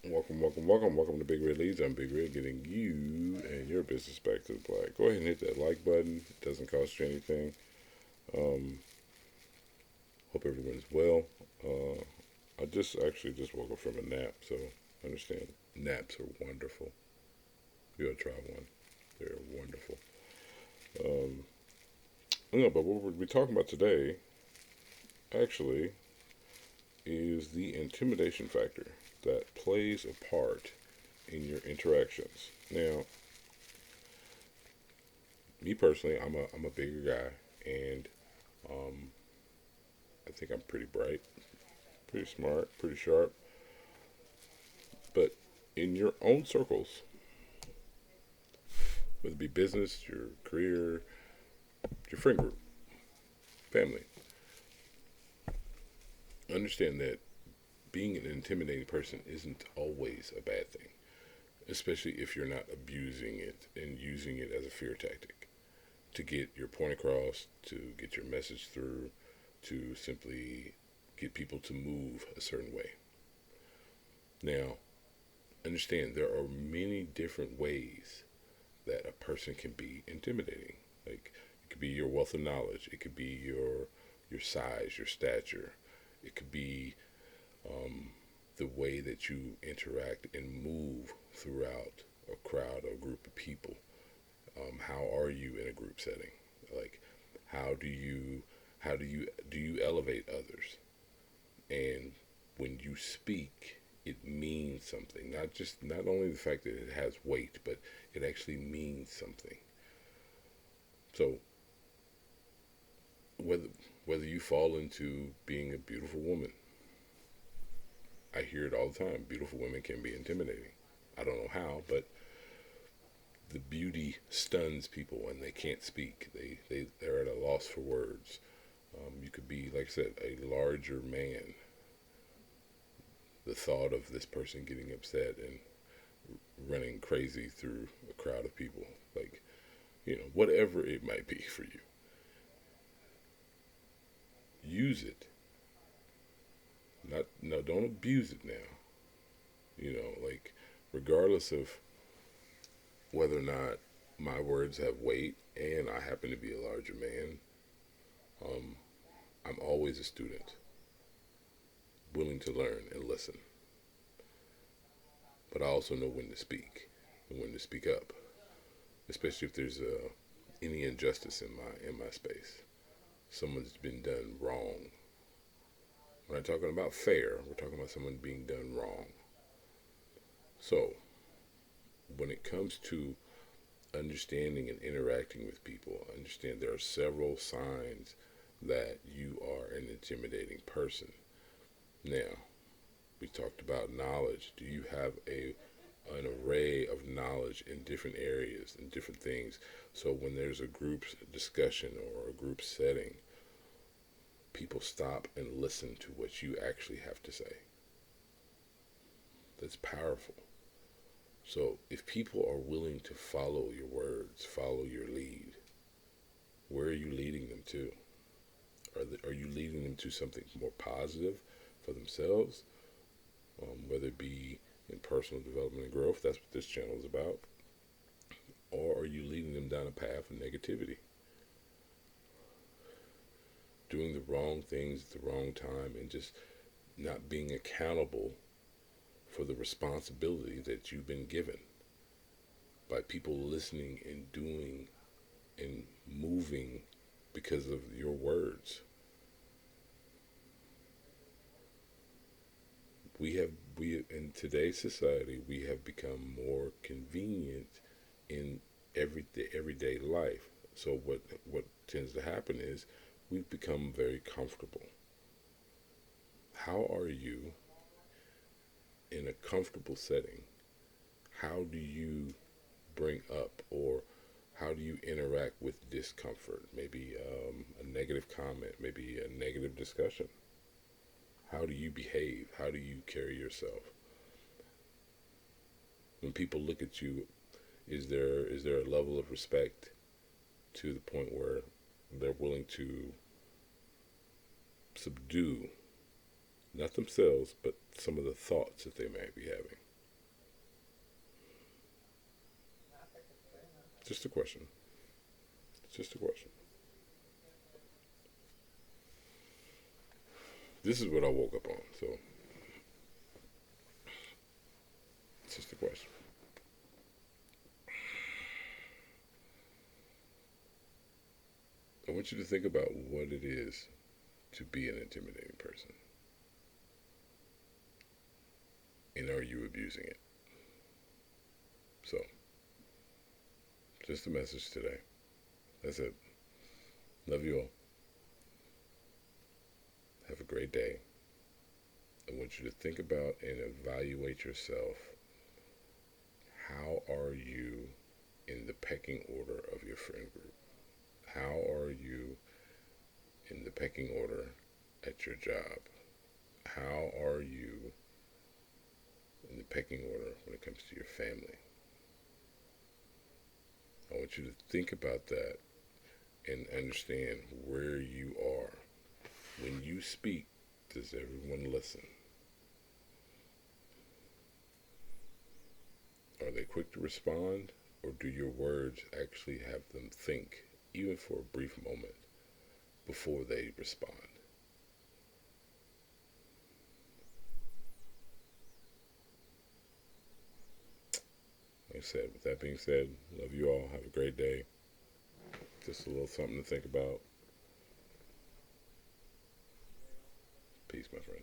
Welcome to Big Red Leads. I'm Big Red, getting you and your business back to the black. Go ahead and hit that like button. It doesn't cost you anything. Um, Hope everyone's well. I just woke up from a nap, so understand naps are wonderful. You gotta try one. They're wonderful. Um, no, but what we're talking about today actually is the intimidation factor that plays a part in your interactions. Now, me personally, I'm a bigger guy, and um, I think I'm pretty bright, pretty smart, pretty sharp. But in your own circles, whether it be business, your career, your friend group, family, understand that being an intimidating person isn't always a bad thing, especially if you're not abusing it and using it as a fear tactic to get your point across, to get your message through, to simply get people to move a certain way. Now, understand there are many different ways that a person can be intimidating. Like it could be your wealth of knowledge, it could be your size, your stature, it could be um, the way that you interact and move throughout a crowd or a group of people. How are you in a group setting? Like how do you do you elevate others? And when you speak, it means something. Not only the fact that it has weight, but it actually means something. So whether whether you fall into being a beautiful woman, I hear it all the time. Beautiful women can be intimidating. I don't know how, but the beauty stuns people and they can't speak. They're at a loss for words. You could be, like I said, a larger man. The thought of this person getting upset and running crazy through a crowd of people, like, whatever it might be for you, use it. Not no, don't abuse it now. Like regardless of whether or not my words have weight and I happen to be a larger man, um, I'm always a student, willing to learn and listen. But I also know when to speak and when to speak up, especially if there's any injustice in my space. Someone's been done wrong. We're not talking about fair. We're talking about someone being done wrong. So when it comes to understanding and interacting with people, understand there are several signs that you are an intimidating person. Now, we talked about knowledge. Do you have an array of knowledge in different areas and different things? So when there's a group discussion or a group setting, people stop and listen to what you actually have to say. That's powerful. So if people are willing to follow your words, follow your lead, where are you leading them to? Are you leading them to something more positive for themselves, whether it be in personal development and growth? That's what this channel is about. Or are you leading them down a path of negativity, doing the wrong things at the wrong time, and just not being accountable for the responsibility that you've been given by people listening and doing and moving because of your words? We in today's society, we have become more convenient in everyday life. So what tends to happen is we've become very comfortable. How are you in a comfortable setting? How do you bring up, or how do you interact with discomfort? Maybe a negative comment, maybe a negative discussion. How do you behave? How do you carry yourself? When people look at you, is there a level of respect to the point where they're willing to subdue not themselves, but some of the thoughts that they might be having? Just a question. It's just a question. This is what I woke up on, so it's just a question. I want you to think about what it is to be an intimidating person. And are you abusing it? So, just a message today. That's it. Love you all. Have a great day. I want you to think about and evaluate yourself. How are you in the pecking order of your friend group? How are you in the pecking order at your job? How are you in the pecking order when it comes to your family? I want you to think about that and understand where you are. When you speak, does everyone listen? Are they quick to respond, or do your words actually have them think, even for a brief moment, before they respond? Like I said, with that being said, love you all. Have a great day. Just a little something to think about. Peace, my friend.